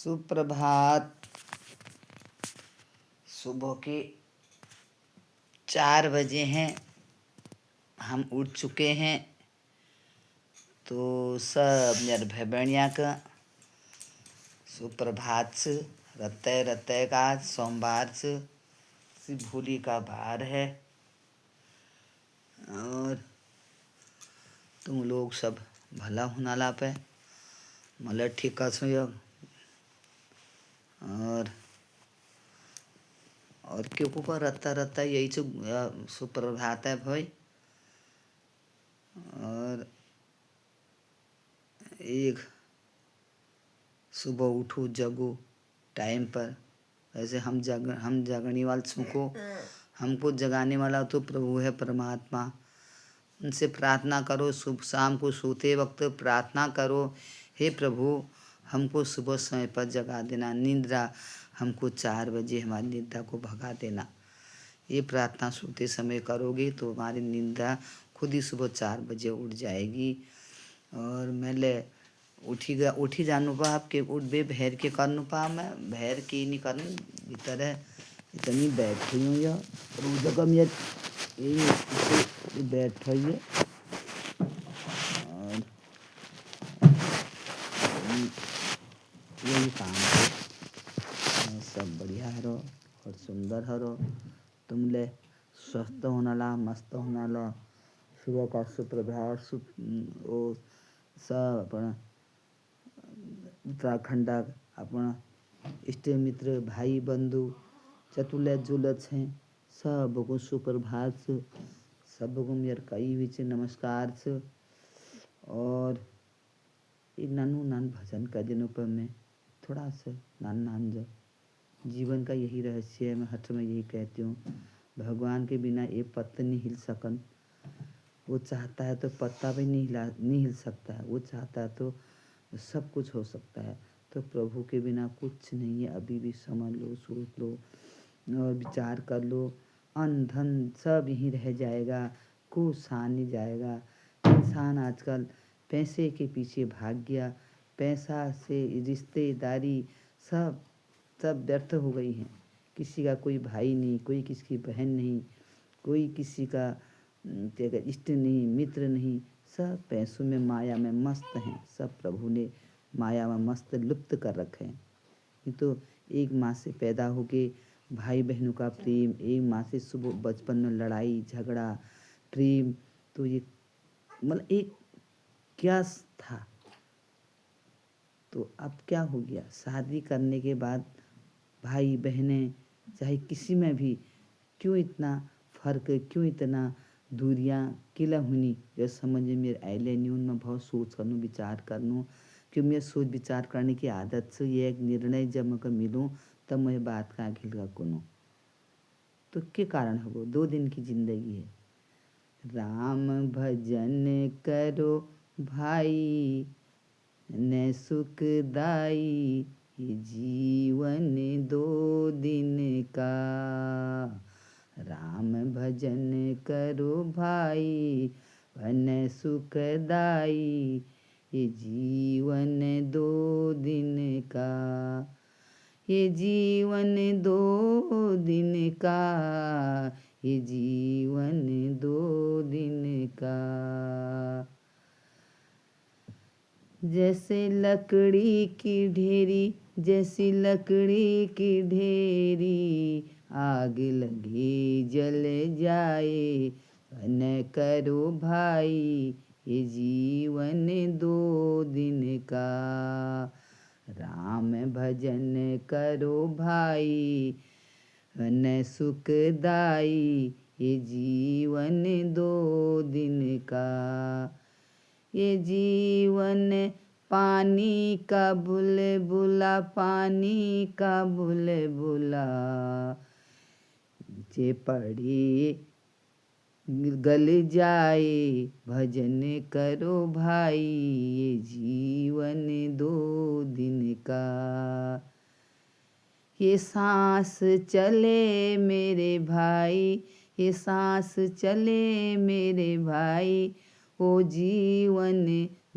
सुप्रभात। सुबह के 4 बजे हैं, हम उठ चुके हैं। तो सब निर्भय बनिया का सुप्रभात से रत्ते रत्ते का सोमवार से भोली का बार है। और तुम लोग सब भला होना ला पे मतलब ठीक सो योग। और क्यों को रत्ता रत्ता यही सुप्रभात है भाई। और एक सुबह उठो जगो टाइम पर। ऐसे हम जगने वाले को हमको जगाने वाला तो प्रभु है, परमात्मा। उनसे प्रार्थना करो, सुबह शाम को सोते वक्त प्रार्थना करो, हे प्रभु हमको सुबह समय पर जगा देना। निद्रा हमको 4 बजे हमारी निद्रा को भगा देना। ये प्रार्थना सोते समय करोगे तो हमारी निद्रा खुद ही सुबह 4 बजे उठ जाएगी। और मैं उठी जानू पा आपके उठ बे भैर के करनू पा। मैं भैर की नहीं करन भीतर है इतनी बैठी हूँ या रोज ये बैठ है। और यही काम है, सब बढ़िया हरो और सुंदर हरो। तुम ले स्वस्थ होना ला, मस्त होना ला। सुबह का सुप्रभात ओ सब अपना उत्तराखंड अपना इष्ट मित्र भाई बंधु चतुल जुलत हैं सब को सुप्रभात से सब को मेरे कई बीच नमस्कार से। और एक नान भजन का दिनों पर मैं थोड़ा सा नान जो जीवन का यही रहस्य है। मैं हठ में यही कहती हूँ, भगवान के बिना एक पत्ता नहीं हिल सकन। वो चाहता है तो पत्ता भी नहीं हिल सकता है। वो चाहता है तो सब कुछ हो सकता है। तो प्रभु के बिना कुछ नहीं है। अभी भी समझ लो, सोच लो और विचार कर लो। अन्न धन सब यहीं रह जाएगा, कुछ आ नहीं जाएगा। इंसान आजकल पैसे के पीछे भाग गया। पैसा से रिश्तेदारी सब व्यर्थ हो गई हैं। किसी का कोई भाई नहीं, कोई किसी की बहन नहीं, कोई किसी का इष्ट नहीं, मित्र नहीं। सब पैसों में माया में मस्त हैं। सब प्रभु ने माया में मस्त लुप्त कर रखे हैं। ये तो एक माँ से पैदा होके भाई बहनों का प्रेम, एक माँ से सुबह बचपन में लड़ाई झगड़ा प्रेम, तो ये मतलब एक क्या था। तो अब क्या हो गया, शादी करने के बाद भाई बहनें चाहे किसी में भी क्यों इतना फ़र्क, क्यों इतना दूरियां किला हुनी। जो समझ में मेरे आइले नहीं उनमें बहुत सोच करनू विचार करनू। क्यों मैं सोच विचार करने की आदत से ये एक निर्णय जब मैं मिलूँ तब मैं बात का घिलगा कुनू। तो के कारण है वो 2 दिन की जिंदगी है। राम भजन करो भाई न सुखदाई, ये जीवन 2 दिन का। राम भजन करो भाई न सुखदाई, ये जीवन 2 दिन का। ये जीवन 2 दिन का, ये जीवन 2 दिन का। जैसे लकड़ी की ढेरी, जैसी लकड़ी की ढेरी, आग लगे जल जाए न करो भाई, ये जीवन 2 दिन का। राम भजन करो भाई न सुखदाई, ये जीवन 2 दिन का। ये जीवन पानी का बुलबुला, पानी का बुलबुला, जे पड़ी गल जाए भजन करो भाई, ये जीवन 2 दिन का। ये सांस चले मेरे भाई, ये सांस चले मेरे भाई, ओ जीवन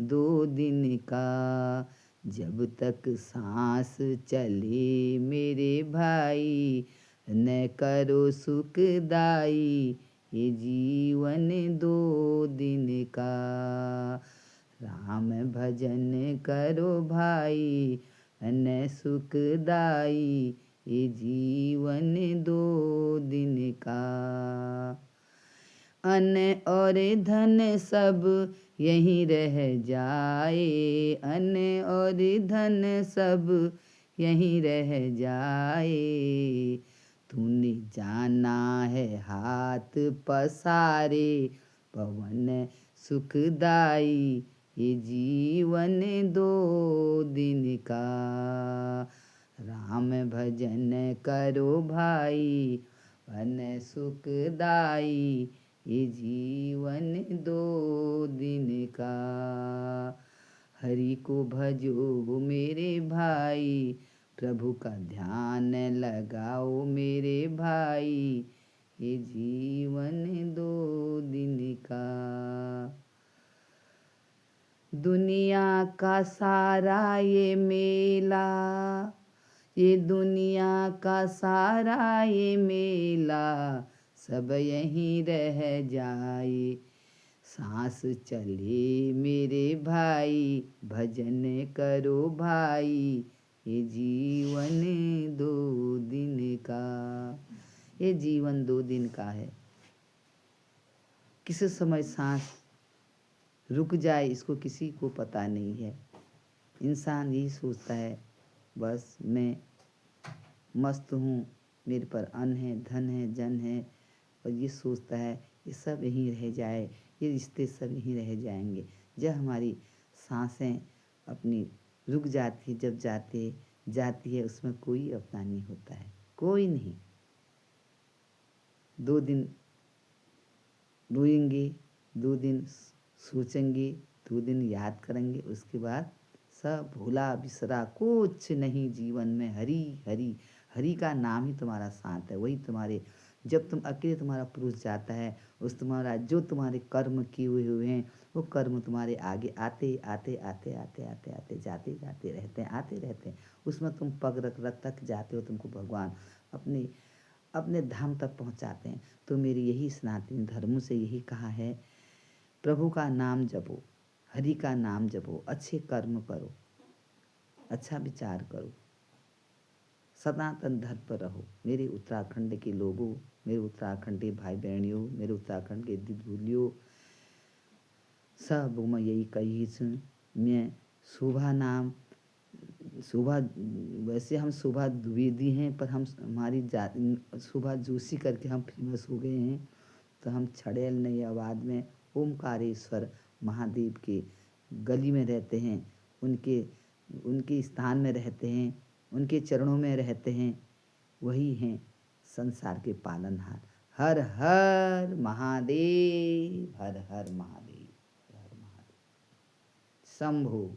2 दिन का। जब तक सांस चले मेरे भाई, न करो सुखदाई ये जीवन दो दिन का। राम भजन करो भाई, न सुखदाई ये जीवन दो दिन का। अन्न और धन सब यहीं रह जाए, अन्न और धन सब यहीं रह जाए। तूने जाना है हाथ पसारे, पवन सुखदाई ये जीवन दो दिन का। राम भजन करो भाई, पवन सुखदाई ये जीवन दो दिन का। हरि को भजो मेरे भाई, प्रभु का ध्यान लगाओ मेरे भाई, ये जीवन दो दिन का। दुनिया का सारा ये मेला, ये दुनिया का सारा ये मेला, सब यहीं रह जाए। सांस चले मेरे भाई, भजन करो भाई, ये जीवन दो दिन का। ये जीवन दो दिन का है। किस समय सांस रुक जाए इसको किसी को पता नहीं है। इंसान यही सोचता है बस मैं मस्त हूँ, मेरे पर अन्न है, धन है, जन है, और ये सोचता है ये सब यहीं रह जाए, ये रिश्ते सब यहीं रह जाएंगे। जब हमारी सांसें अपनी रुक जाती है, जब जाती है उसमें कोई अपना नहीं होता है, कोई नहीं। 2 दिन रोएंगे, 2 दिन सोचेंगे, 2 दिन याद करेंगे, उसके बाद सब भूला बिसरा कुछ नहीं जीवन में। हरि हरि हरि का नाम ही तुम्हारा साथ है। वही तुम्हारे, जब तुम अकेले तुम्हारा पुरुष जाता है, उस तुम्हारा जो तुम्हारे कर्म किए हुए हैं वो कर्म तुम्हारे आगे आते आते आते आते आते आते जाते जाते रहते हैं, आते रहते हैं। उसमें तुम पग रख रख तक जाते हो, तुमको भगवान अपने अपने धाम तक पहुंचाते हैं। तो मेरी यही सनातनी धर्मों से यही कहा है, प्रभु का नाम जपो, हरि का नाम जपो, अच्छे कर्म करो, अच्छा विचार करो, सनातन धर्म पर रहो। मेरे उत्तराखंड के लोगों, मेरे उत्तराखंड के भाई बहनियों, मेरे उत्तराखंड के दिदुलियों, सब मैं यही कही मैं शोभा नाम, शोभा वैसे हम शोभा द्विवेदी हैं, पर हम हमारी जाति शोभा जोशी करके हम फेमस हो गए हैं। तो हम छड़ेल नैयाबाद में ओमकारेश्वर महादेव के गली में रहते हैं, उनके स्थान में रहते हैं, उनके चरणों में रहते हैं। वही हैं संसार के पालनहार। हर हर महादेव, हर हर महादेव, हर हर महादेव, शंभो।